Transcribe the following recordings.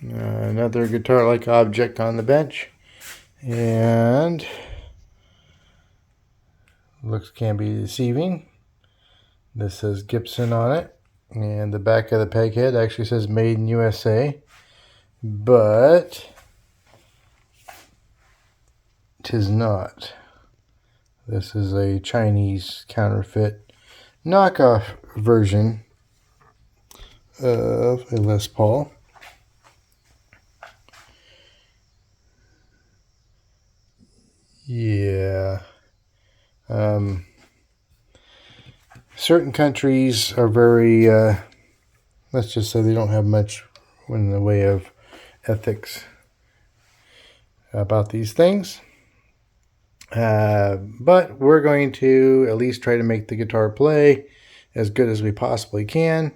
Another guitar-like object on the bench, and looks can be deceiving. This says Gibson on it, and the back of the peg head actually says Made in USA, but 'tis not. This is a Chinese counterfeit knockoff version of a Les Paul. Yeah. Certain countries are very, let's just say they don't have much in the way of ethics about these things. But we're going to at least try to make the guitar play as good as we possibly can.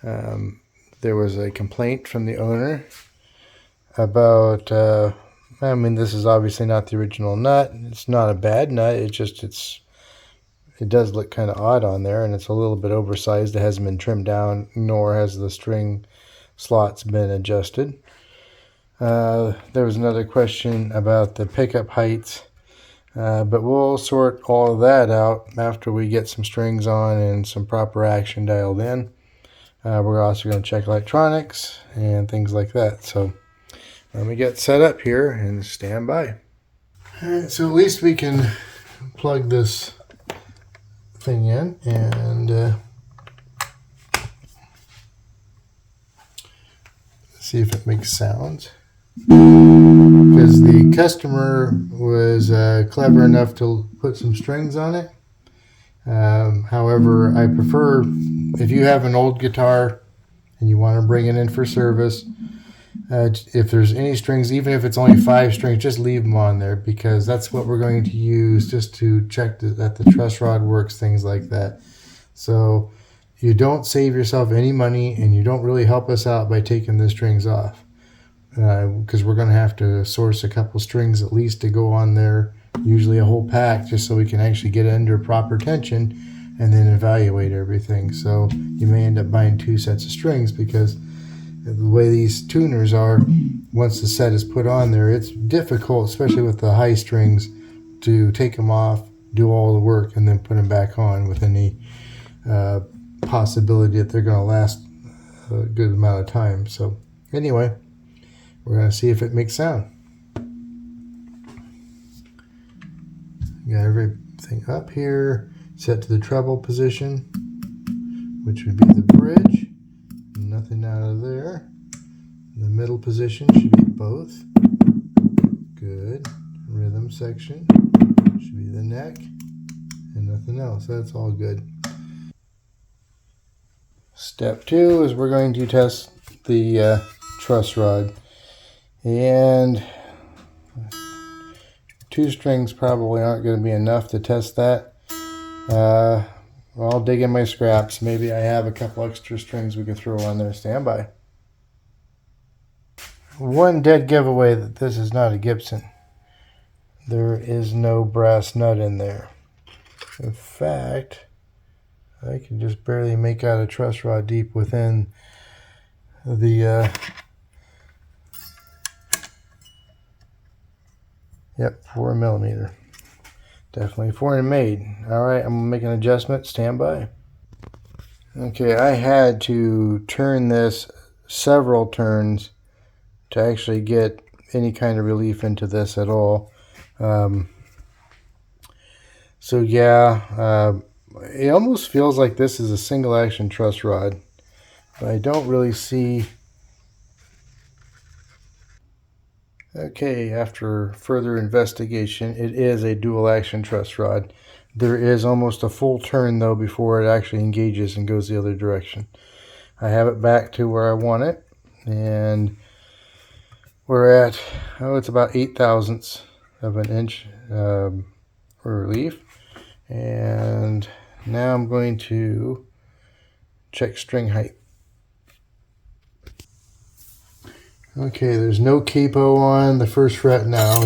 There was a complaint from the owner about, I mean, this is obviously not the original nut. It's not a bad nut. It does look kind of odd on there, and it's a little bit oversized. It hasn't been trimmed down, nor has the string slots been adjusted. There was another question about the pickup heights, but we'll sort all of that out after we get some strings on and some proper action dialed in. We're also going to check electronics and things like that. So let me get set up here and stand by. All right, so at least we can plug this thing in and see if it makes sounds. Because the customer was clever enough to put some strings on it. However, I prefer, if you have an old guitar and you want to bring it in for service, if there's any strings, even if it's only 5 strings, just leave them on there, because that's what we're going to use just to check that the truss rod works, things like that. So you don't save yourself any money, and you don't really help us out by taking the strings off, because we're going to have to source a couple strings at least to go on there, usually a whole pack, just so we can actually get it under proper tension and then evaluate everything. So you may end up buying 2 sets of strings, because the way these tuners are, once the set is put on there, it's difficult, especially with the high strings, to take them off, do all the work, and then put them back on with any possibility that they're going to last a good amount of time. So anyway, we're going to see if it makes sound. Got everything up here, set to the treble position, which would be the bridge. Nothing out of there. The middle position should be both. Good. Rhythm section should be the neck, and nothing else. That's all good. Step 2 is we're going to test the truss rod, and 2 strings probably aren't going to be enough to test that. I'll dig in my scraps. Maybe I have a couple extra strings we can throw on there. Stand by. One dead giveaway that this is not a Gibson. There is no brass nut in there. In fact, I can just barely make out a truss rod deep within the yep, 4mm. Definitely foreign made. Alright, I'm going to make an adjustment. Stand by. Okay, I had to turn this several turns to actually get any kind of relief into this at all. So yeah, it almost feels like this is a single action truss rod, but I don't really see. Okay, after further investigation, it is a dual action truss rod. There is almost a full turn though before it actually engages and goes the other direction. I have it back to where I want it, and we're at, it's about 0.8 of an inch relief. And now I'm going to check string height. Okay, there's no capo on the first fret now.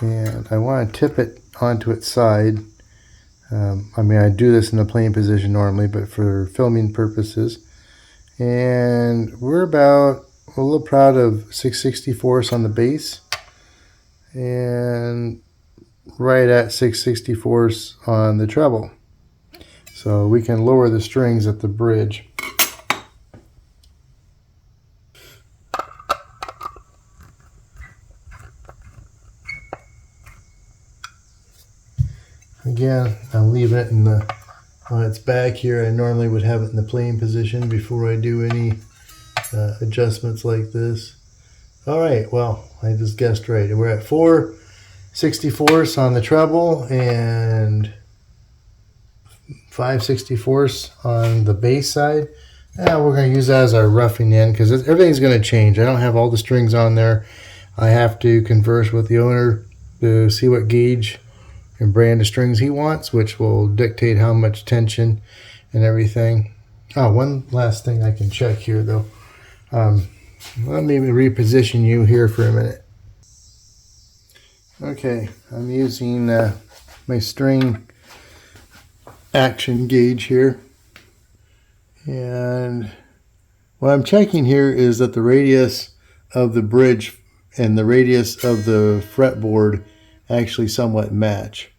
And I want to tip it onto its side. I mean, I do this in the playing position normally, but for filming purposes, And we're about a little proud of 6/64 on the bass and right at 6/64 on the treble. So we can lower the strings at the bridge. Again, I'm leaving it in the on its back here. I normally would have it in the playing position before I do any adjustments like this. All right, well, I just guessed right. We're at 4/64 on the treble and 5/64 on the bass side. We're going to use that as our roughing in because everything's going to change. I don't have all the strings on there. I have to converse with the owner to see what gauge and brand of strings he wants, which will dictate how much tension and everything. Oh, one last thing I can check here though. Let me reposition you here for a minute. Okay, I'm using my string action gauge here, and what I'm checking here is that the radius of the bridge and the radius of the fretboard actually somewhat match.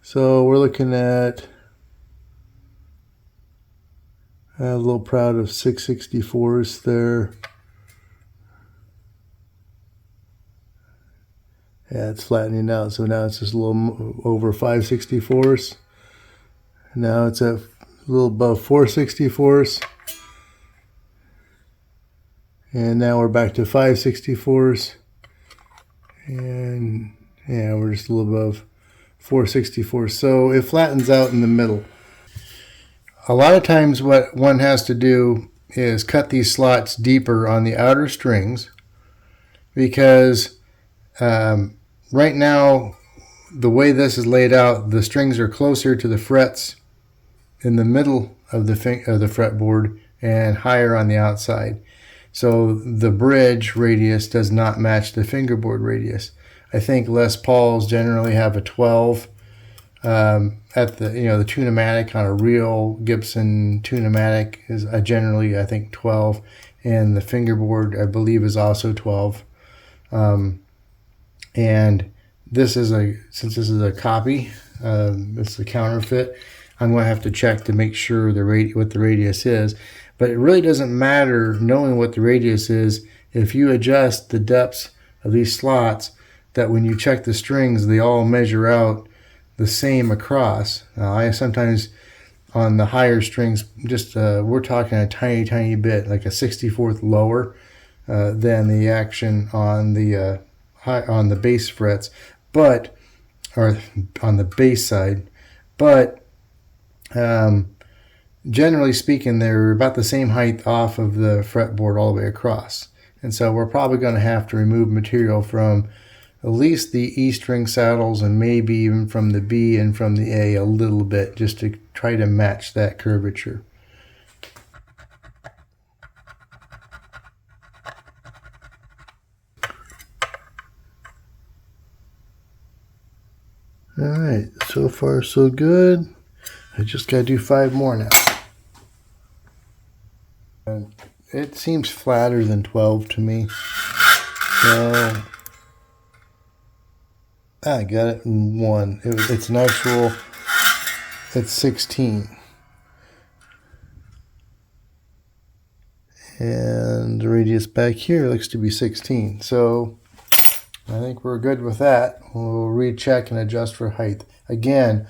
So we're looking at a little proud of 6/64 there. Yeah, it's flattening out, so now it's just a little over 5/64. Now it's at a little above 4/64. And now we're back to 5/64. And yeah, we're just a little above 4/64. So it flattens out in the middle. A lot of times what one has to do is cut these slots deeper on the outer strings because right now, the way this is laid out, the strings are closer to the frets in the middle of the fretboard and higher on the outside. So the bridge radius does not match the fingerboard radius. I think Les Pauls generally have a 12 at the the Tunematic. On a real Gibson Tunematic is generally I think 12, and the fingerboard I believe is also 12. And this is since this is a copy, it's a counterfeit. I'm going to have to check to make sure what the radius is. But it really doesn't matter knowing what the radius is if you adjust the depths of these slots. That when you check the strings, they all measure out the same across. Now, I sometimes on the higher strings, just we're talking a tiny bit, like a 64th lower than the action on the on the bass frets, or on the bass side. But generally speaking, they're about the same height off of the fretboard all the way across. And so we're probably going to have to remove material from at least the E string saddles and maybe even from the B and from the A a little bit just to try to match that curvature. All right, so far so good. I just got to do 5 more now. And it seems flatter than 12 to me. So I got it in 1. It's an actual, it's 16. And the radius back here looks to be 16. So I think we're good with that. We'll recheck and adjust for height. Again,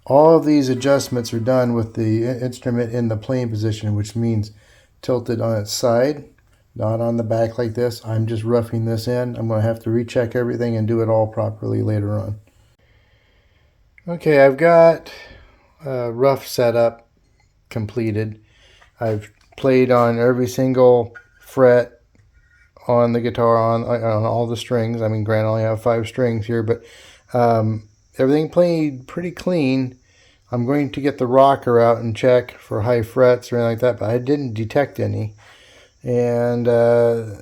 all of these adjustments are done with the instrument in the playing position, which means tilted on its side, not on the back like this. I'm just roughing this in. I'm going to have to recheck everything and do it all properly later on. Okay, I've got a rough setup completed. I've played on every single fret on the guitar, on all the strings. I mean, granted, I only have 5 strings here, but everything played pretty clean. I'm going to get the rocker out and check for high frets or anything like that, but I didn't detect any. And oh,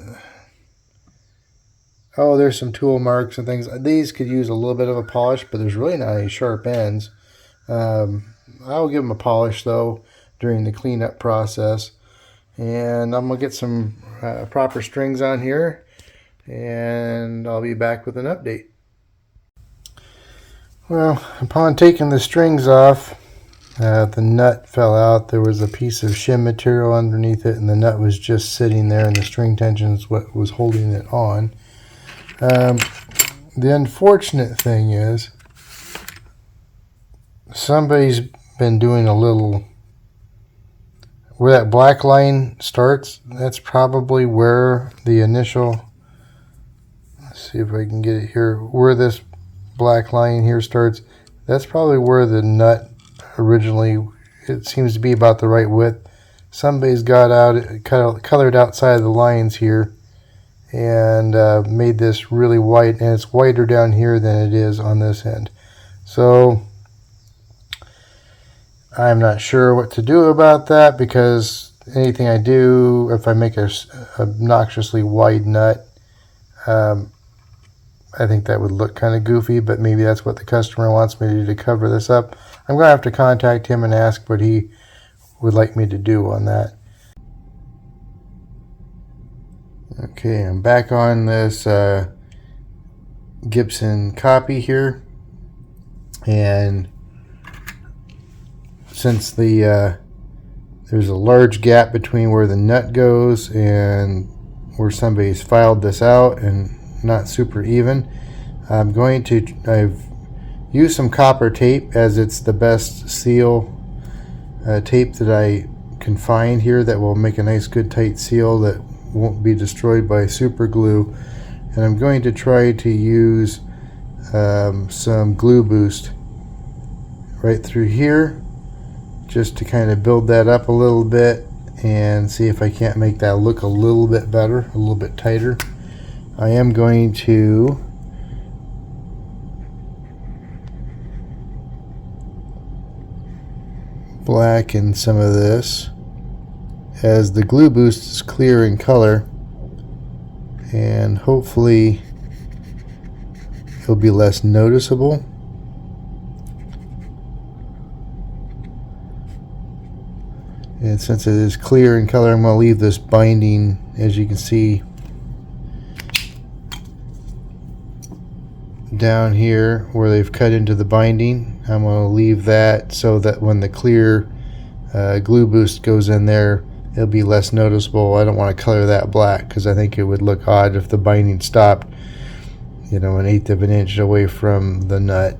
there's some tool marks and things. These could use a little bit of a polish, but there's really not any sharp ends. I'll give them a polish though during the cleanup process. And I'm going to get some proper strings on here, and I'll be back with an update. Well, upon taking the strings off, the nut fell out. There was a piece of shim material underneath it, and the nut was just sitting there, and the string tension is what was holding it on. The unfortunate thing is somebody's been doing a little, where that black line starts, that's probably where the initial, let's see if I can get it here, where this black line here starts, that's probably where the nut originally, it seems to be about the right width. Somebody's got out, colored outside the lines here, and made this really white, and it's whiter down here than it is on this end. So I'm not sure what to do about that, because anything I do, if I make a obnoxiously wide nut, I think that would look kind of goofy, but maybe that's what the customer wants me to do to cover this up. I'm going to have to contact him and ask what he would like me to do on that. Okay, I'm back on this Gibson copy here, and since there's a large gap between where the nut goes and where somebody's filed this out and not super even, I've used some copper tape, as it's the best seal tape that I can find here that will make a nice good tight seal that won't be destroyed by super glue. And I'm going to try to use some glue boost right through here, just to kind of build that up a little bit and see if I can't make that look a little bit better, a little bit tighter. I am going to blacken some of this, as the glue boost is clear in color, and hopefully it'll be less noticeable. And since it is clear in color, I'm going to leave this binding, as you can see down here where they've cut into the binding. I'm going to leave that so that when the clear glue boost goes in there, it'll be less noticeable. I don't want to color that black, because I think it would look odd if the binding stopped, you know, 1/8 of an inch away from the nut.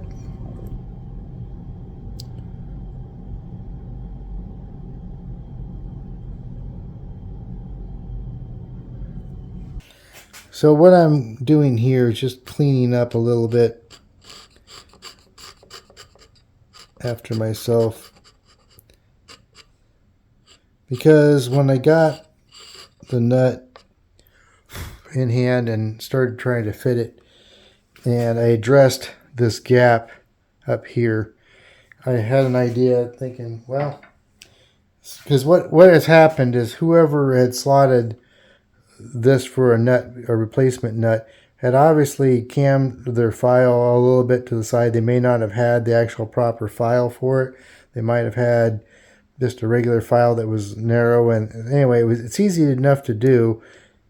So what I'm doing here is just cleaning up a little bit after myself, because when I got the nut in hand and started trying to fit it, and I addressed this gap up here, I had an idea, thinking, well, because what has happened is whoever had slotted this for a nut, a replacement nut, had obviously cammed their file a little bit to the side. They may not have had the actual proper file for it. They might have had just a regular file that was narrow. And anyway, it's easy enough to do,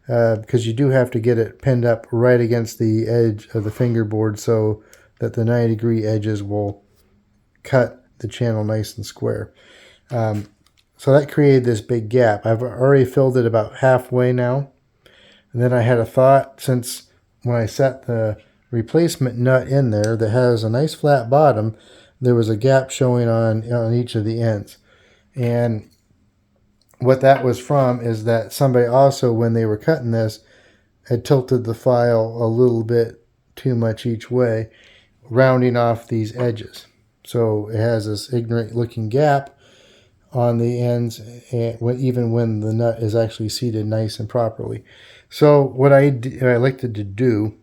because you do have to get it pinned up right against the edge of the fingerboard so that the 90-degree edges will cut the channel nice and square. So that created this big gap. I've already filled it about halfway now. And then I had a thought, since when I set the replacement nut in there that has a nice flat bottom, there was a gap showing on each of the ends. And what that was from is that somebody also, when they were cutting this, had tilted the file a little bit too much each way, rounding off these edges. So it has this ignorant looking gap on the ends, even when the nut is actually seated nice and properly. So what I liked to do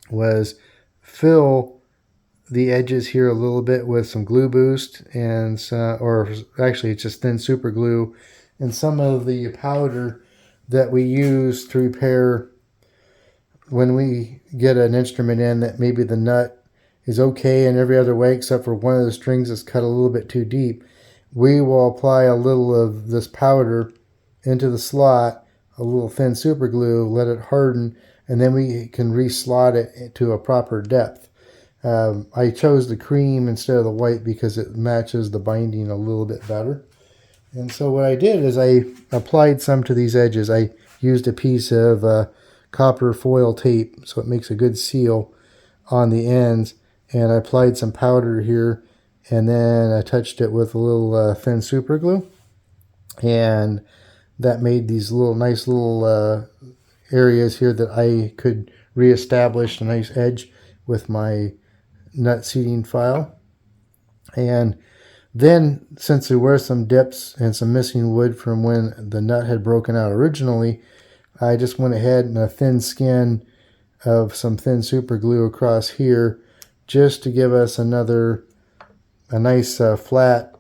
was fill the edges here a little bit with some glue boost, and or actually it's just thin super glue, and some of the powder that we use to repair when we get an instrument in that maybe the nut is okay in every other way except for one of the strings is cut a little bit too deep. We will apply a little of this powder into the slot a little thin super glue, let it harden, and then we can re-slot it to a proper depth. I chose the cream instead of the white because it matches the binding a little bit better. And so what I did is I applied some to these edges. I used a piece of copper foil tape so it makes a good seal on the ends, and I applied some powder here, and then I touched it with a little thin super glue, and that made these nice little areas here that I could reestablish a nice edge with my nut seating file. And then, since there were some dips and some missing wood from when the nut had broken out originally, I just went ahead and a thin skin of some thin super glue across here just to give us a nice flat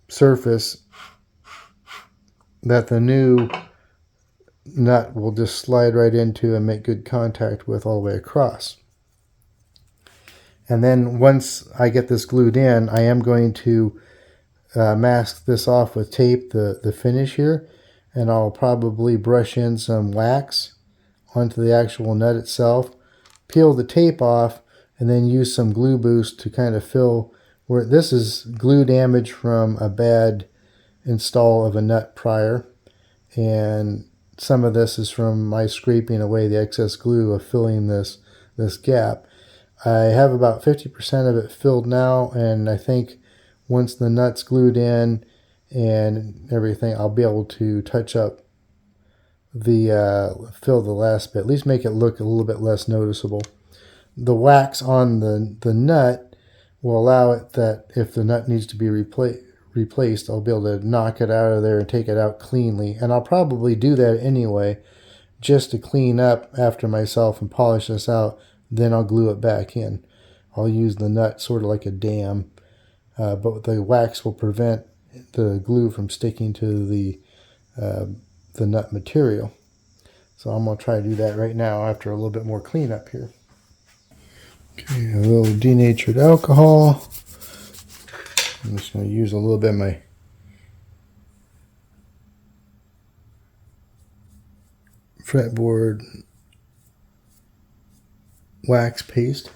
surface that the new nut will just slide right into and make good contact with all the way across. And then once I get this glued in, I am going to mask this off with tape, the finish here, and I'll probably brush in some wax onto the actual nut itself, peel the tape off, and then use some glue boost to kind of fill where this is glue damage from a bad install of a nut prior, and some of this is from my scraping away the excess glue of filling this gap. I have about 50% of it filled now, and I think once the nut's glued in and everything, I'll be able to touch up fill the last bit, at least make it look a little bit less noticeable. The wax on the nut will allow it that if the nut needs to be replaced, I'll be able to knock it out of there and take it out cleanly. And I'll probably do that anyway, just to clean up after myself and polish this out. Then I'll glue it back in. I'll use the nut sort of like a dam, but the wax will prevent the glue from sticking to the nut material. So I'm going to try to do that right now after a little bit more cleanup here. Okay, a little denatured alcohol. I'm just going to use a little bit of my fretboard wax paste.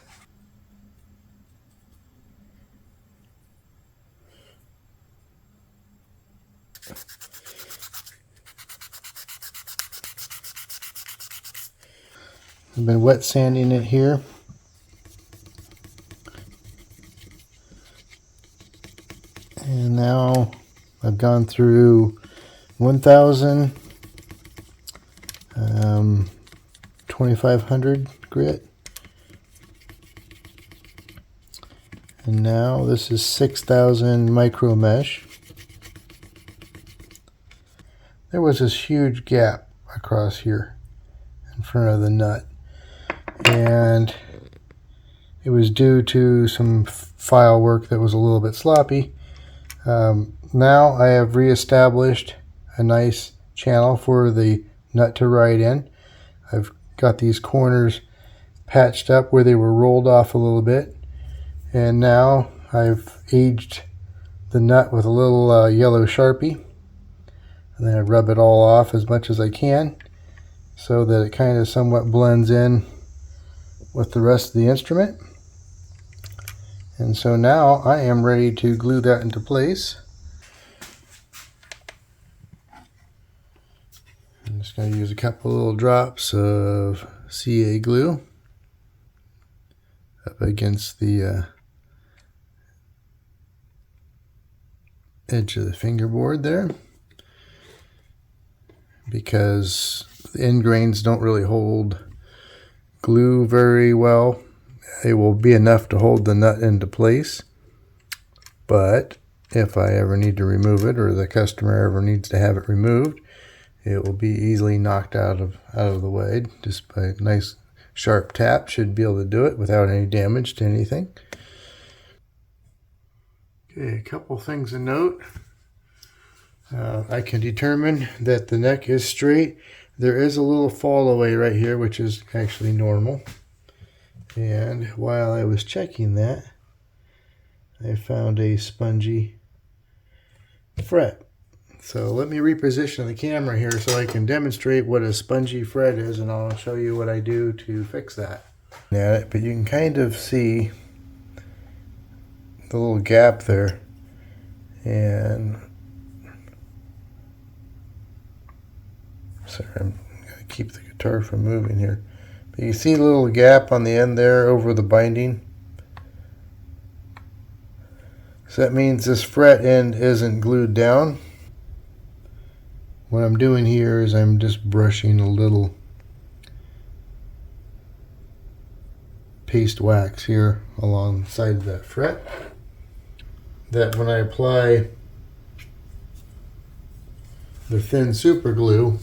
I've been wet sanding it here. And now I've gone through 1000, 2500 grit. And now this is 6000 micro mesh. There was this huge gap across here in front of the nut, and it was due to some file work that was a little bit sloppy. Now I have reestablished a nice channel for the nut to ride in. I've got these corners patched up where they were rolled off a little bit. And now I've aged the nut with a little yellow Sharpie, and then I rub it all off as much as I can so that it kind of somewhat blends in with the rest of the instrument. And so now I am ready to glue that into place. I'm just going to use a couple little drops of CA glue up against the edge of the fingerboard there, because the end grains don't really hold glue very well. It will be enough to hold the nut into place, but if I ever need to remove it, or the customer ever needs to have it removed, it will be easily knocked out of the way. Just by a nice sharp tap should be able to do it without any damage to anything. Okay, a couple things to note. I can determine that the neck is straight. There is a little fall away right here, which is actually normal. And while I was checking that, I found a spongy fret So let me reposition the camera here so I can demonstrate what a spongy fret is, and I'll show you what I do to fix that. But you can kind of see the little gap there, and sorry, I'm going to keep the guitar from moving here. But you see the little gap on the end there over the binding. So that means this fret end isn't glued down. What I'm doing here is I'm just brushing a little paste wax here along the side of that fret, that when I apply the thin super glue,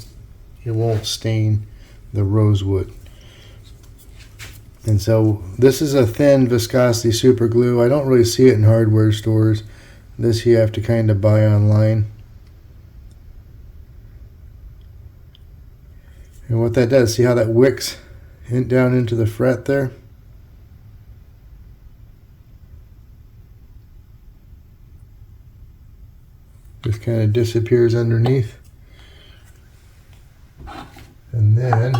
it won't stain the rosewood. And so this is a thin viscosity super glue. I don't really see it in hardware stores. This you have to kind of buy online. And what that does, see how that wicks down into the fret there? Just kind of disappears underneath. And then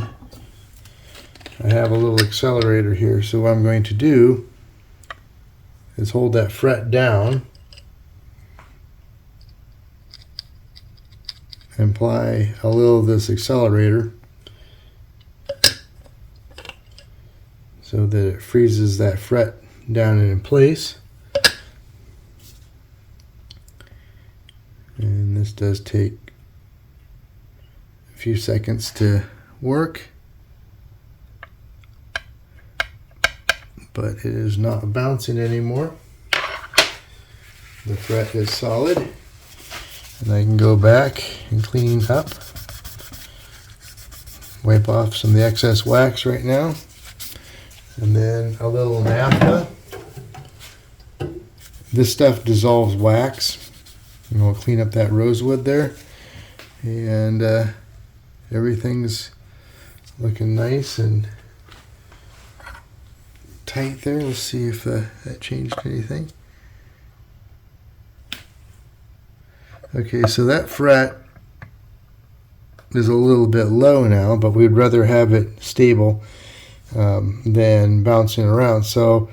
I have a little accelerator here. So what I'm going to do is hold that fret down and apply a little of this accelerator so that it freezes that fret down and in place. And this does take a few seconds to work, but it is not bouncing anymore. The fret is solid, and I can go back and clean up, wipe off some of the excess wax right now, and then a little naphtha. This stuff dissolves wax, and we'll clean up that rosewood there, and everything's looking nice and tight there. Let's see if that changed anything. Okay, so that fret is a little bit low now, but we'd rather have it stable than bouncing around. So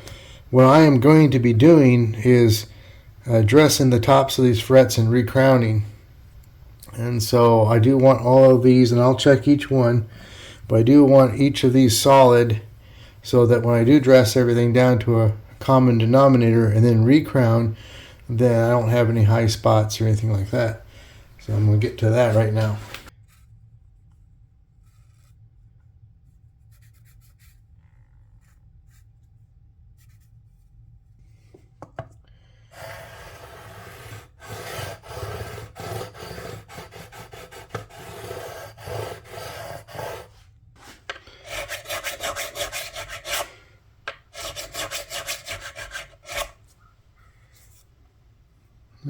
what I am going to be doing is dressing the tops of these frets and recrowning. And so I do want all of these, and I'll check each one, but I do want each of these solid so that when I do dress everything down to a common denominator and then recrown, then I don't have any high spots or anything like that. So I'm going to get to that right now.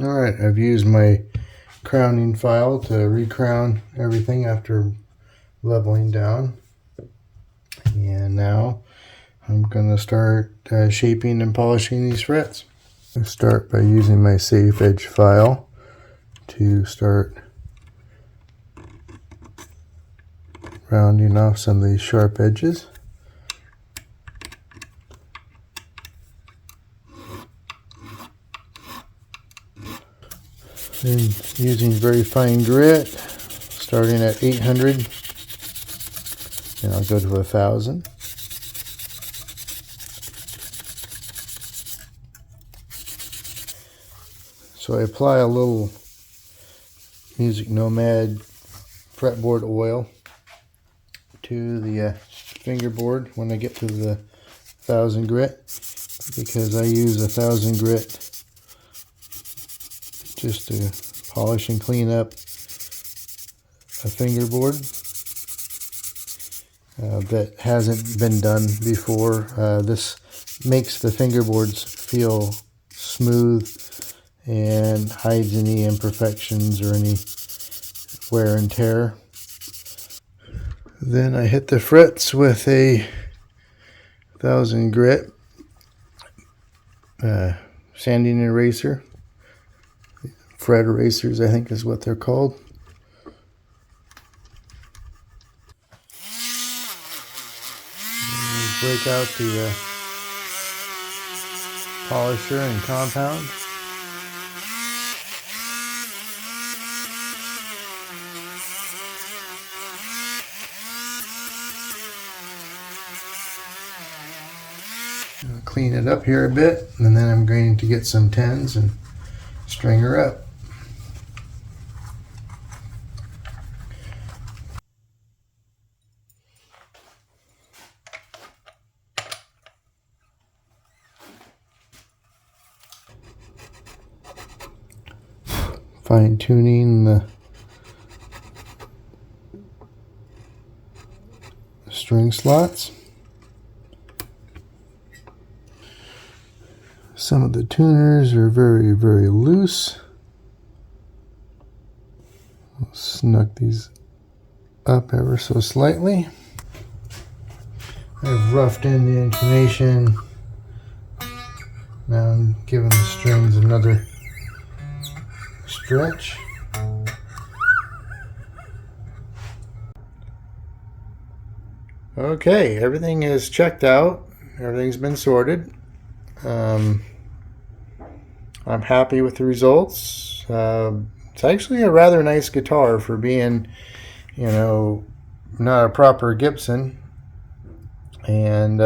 Alright, I've used my crowning file to recrown everything after leveling down. And now I'm going to start shaping and polishing these frets. I start by using my safe edge file to start rounding off some of these sharp edges. Then using very fine grit, starting at 800, and I'll go to 1000. So I apply a little Music Nomad fretboard oil to the fingerboard when I get to the 1000 grit, because I use 1000 grit just to polish and clean up a fingerboard that hasn't been done before. This makes the fingerboards feel smooth and hides any imperfections or any wear and tear. Then I hit the frets with a 1000 grit sanding eraser, fret erasers, I think is what they're called. Break out the polisher and compound. I'll clean it up here a bit, and then I'm going to get some 10s and string her up. Fine-tuning the string slots. Some of the tuners are very, very loose. I'll snug these up ever so slightly. I've roughed in the intonation. Now I'm giving the strings another stretch. Okay, everything is checked out. Everything's been sorted. I'm happy with the results. It's actually a rather nice guitar for being, you know, not a proper Gibson, and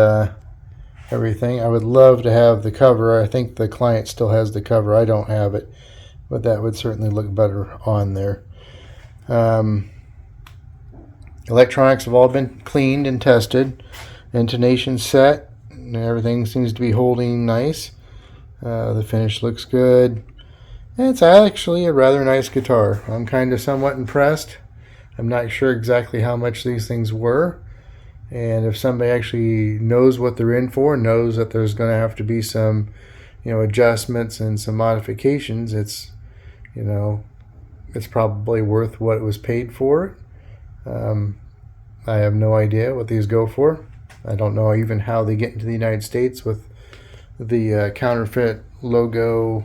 everything. I would love to have the cover. I think the client still has the cover. I don't have it, but that would certainly look better on there. Electronics have all been cleaned and tested. Intonation set. Everything seems to be holding nice. The finish looks good. It's actually a rather nice guitar. I'm kind of somewhat impressed. I'm not sure exactly how much these things were, and if somebody actually knows what they're in for, knows that there's going to have to be some, you know, adjustments and some modifications, it's, you know, it's probably worth what it was paid for. I have no idea what these go for. I don't know even how they get into the United States with the counterfeit logo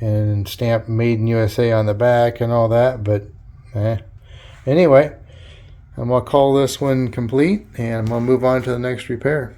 and stamp "Made in USA" on the back and all that, but anyway, I'm going to call this one complete, and I'm going to move on to the next repair.